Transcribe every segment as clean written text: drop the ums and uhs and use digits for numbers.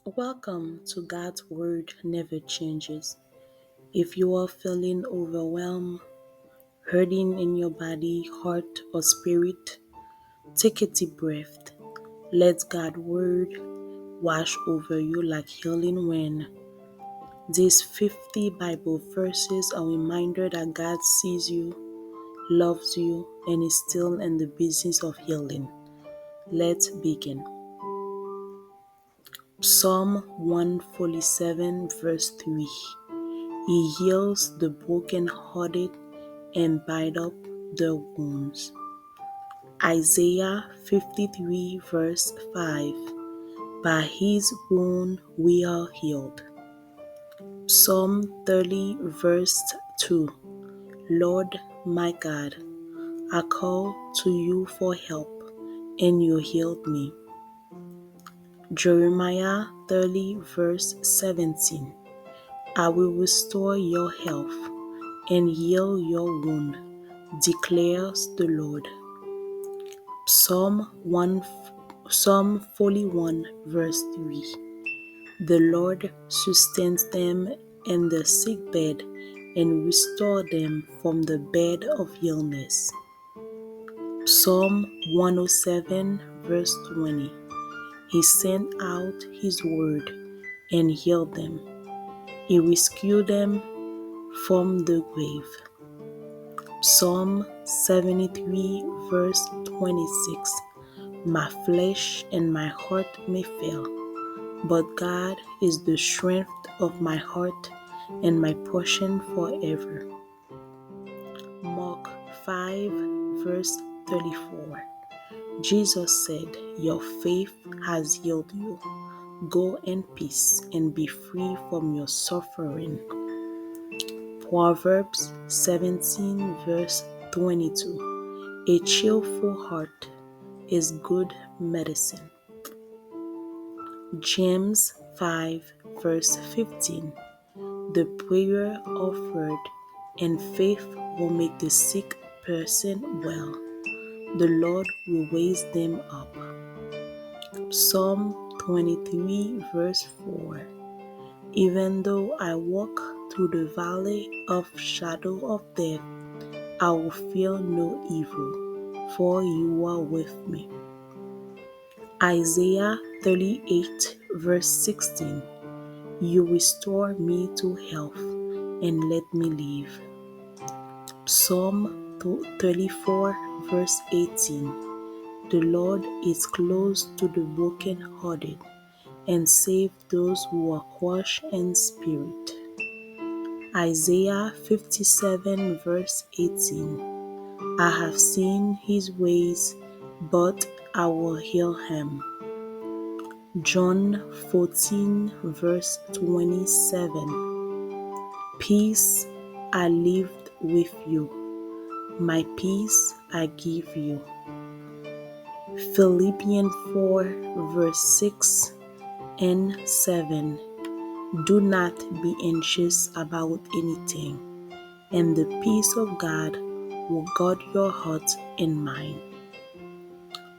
Welcome to God's Word Never Changes. If you are feeling overwhelmed, hurting in your body, heart, or spirit, take a deep breath. Let God's Word wash over you like healing wind. These 50 Bible verses are a reminder that God sees you, loves you, and is still in the business of healing. Let's begin. Psalm 147, verse 3. He heals the brokenhearted and binds up their wounds. Isaiah 53, verse 5. By his wound we are healed. Psalm 30, verse 2. Lord my God, I call to you for help, and you healed me. Jeremiah 30, verse 17. I will restore your health and heal your wound, declares the Lord. Psalm 41, verse 3. The Lord sustains them in the sick bed and restores them from the bed of illness. Psalm 107, verse 20. He sent out his word and healed them. He rescued them from the grave. Psalm 73, verse 26. My flesh and my heart may fail, but God is the strength of my heart and my portion forever. Mark 5, verse 34. Jesus said, Your faith has healed you. Go in peace and be free from your suffering. Proverbs 17, verse 22. A cheerful heart is good medicine. James 5, verse 15. The prayer offered in faith will make the sick person well. The Lord will raise them up. Psalm 23, verse 4. Even though I walk through the valley of shadow of death, I will fear no evil, for you are with me. Isaiah 38, verse 16. You restore me to health and let me live. Psalm 34, verse 18. The Lord is close to the brokenhearted and save those who are crushed in spirit. Isaiah 57, verse 18. I have seen his ways, but I will heal him. John 14, verse 27. Peace I leave with you, my peace I give you. Philippians 4, verse 6 and 7. Do not be anxious about anything, and the peace of God will guard your heart and mind.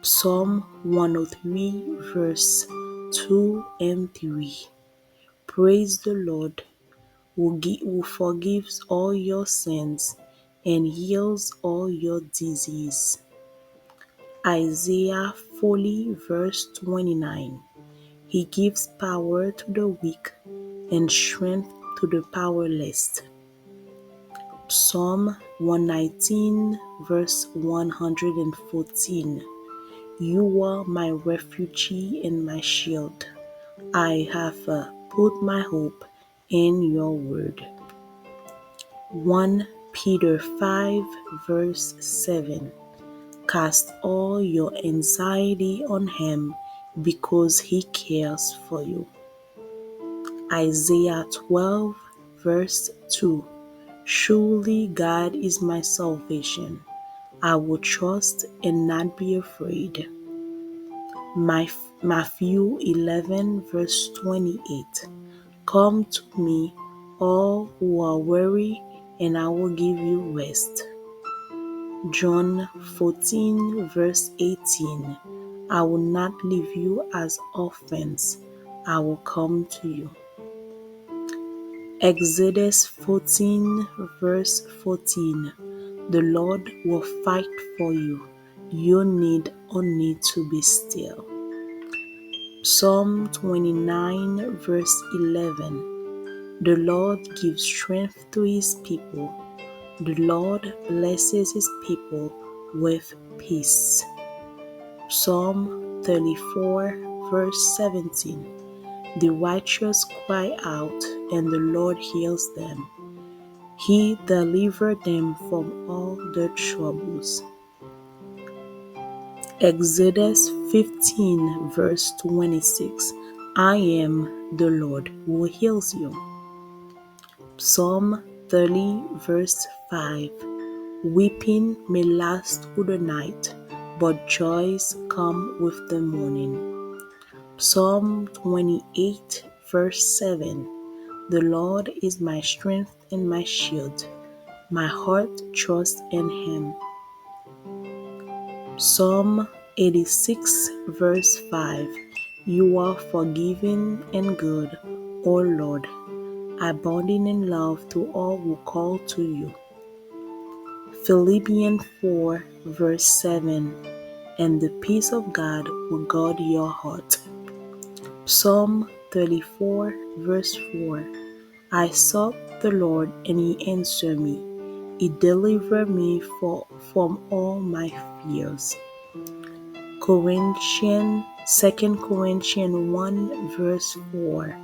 Psalm 103, verse 2 and 3. Praise the Lord, who forgives all your sins and heals all your disease. Isaiah 40, verse 29. He gives power to the weak and strength to the powerless. Psalm 119, verse 114. You are my refuge and my shield. I have put my hope in your word. 1 Peter 5, verse 7. Cast all your anxiety on him because he cares for you. Isaiah 12, verse 2. Surely God is my salvation. I will trust and not be afraid. Matthew 11, verse 28. Come to me, all who are weary, and I will give you rest. John 14, verse 18. I will not leave you as orphans. I will come to you. Exodus 14 verse 14. The Lord will fight for you. You need only to be still. Psalm 29 verse 11. The Lord gives strength to his people. The Lord blesses his people with peace. Psalm 34 verse 17. The righteous cry out, and the Lord hears them. He delivered them from all their troubles. Exodus 15 verse 26. I am the Lord who heals you. Psalm 30 verse 5. Weeping may last through the night, but joys come with the morning. Psalm 28 verse 7. The Lord is my strength and my shield. My heart trusts in him. Psalm 86 verse 5. You are forgiving and good, O Lord, abounding in love to all who call to you. Philippians 4 verse 7. And the peace of God will guard your heart. Psalm 34 verse 4. I sought the Lord and he answered me. He delivered me from all my fears. 2 Corinthians 1 verse 4.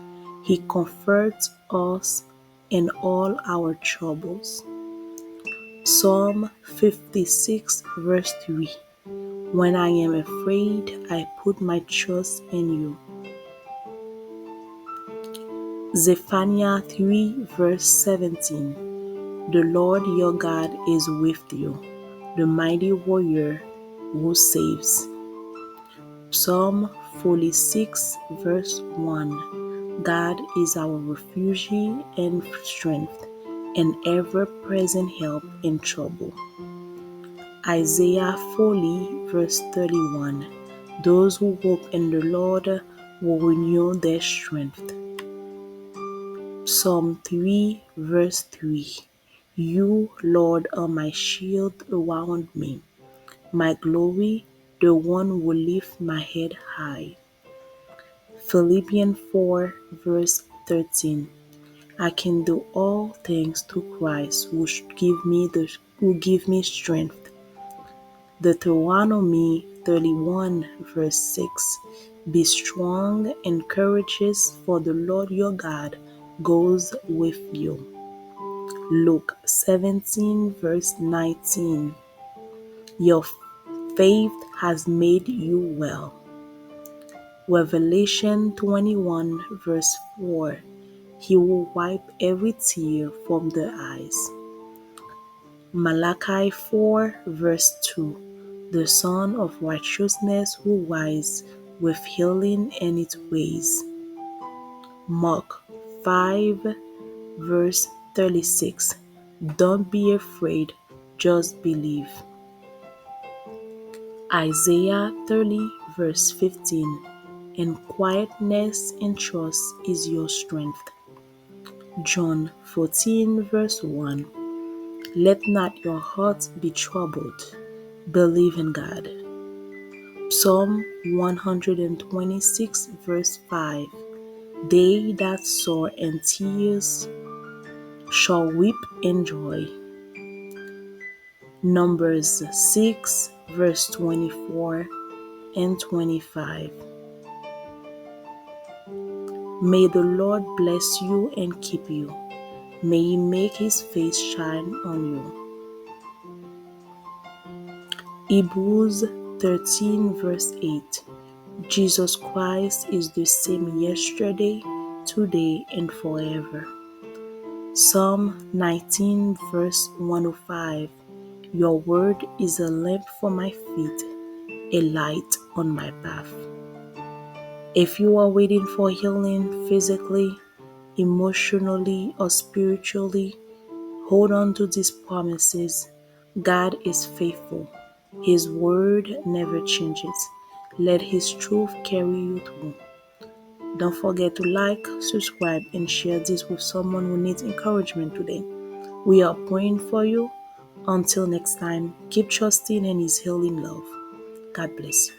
He comforts us in all our troubles. Psalm 56 verse 3. When I am afraid, I put my trust in you. Zephaniah 3 verse 17. The Lord your God is with you, the mighty warrior who saves. Psalm 46 verse 1. God is our refuge and strength, and ever-present help in trouble. Isaiah 40 verse 31. Those who hope in the Lord will renew their strength. Psalm 3 verse 3. You, Lord, are my shield around me, my glory, the one who lifts my head high. Philippians 4 verse 13. I can do all things through Christ who give me strength. Deuteronomy 31 verse 6. Be strong and courageous, for the Lord your God goes with you. Luke 17 verse 19. Your faith has made you well. Revelation 21 verse 4. He will wipe every tear from their eyes. Malachi 4 verse 2. The Son of Righteousness will rise with healing in its ways. Mark 5 verse 36. Don't be afraid, just believe. Isaiah 30 verse 15. And quietness and trust is your strength. John 14 verse 1. Let not your hearts be troubled. Believe in God. Psalm 126 verse 5. They that sow in tears shall weep in joy. Numbers 6 verse 24 and 25. May the Lord bless you and keep you. May he make his face shine on you. Hebrews 13 verse 8. Jesus Christ is the same yesterday, today, and forever. Psalm 19 verse 105. Your word is a lamp for my feet, a light on my path. If you are waiting for healing physically, emotionally, or spiritually, hold on to these promises. God is faithful. His word never changes. Let his truth carry you through. Don't forget to like, subscribe, and share this with someone who needs encouragement today. We are praying for you. Until next time, keep trusting in His healing love. God bless you.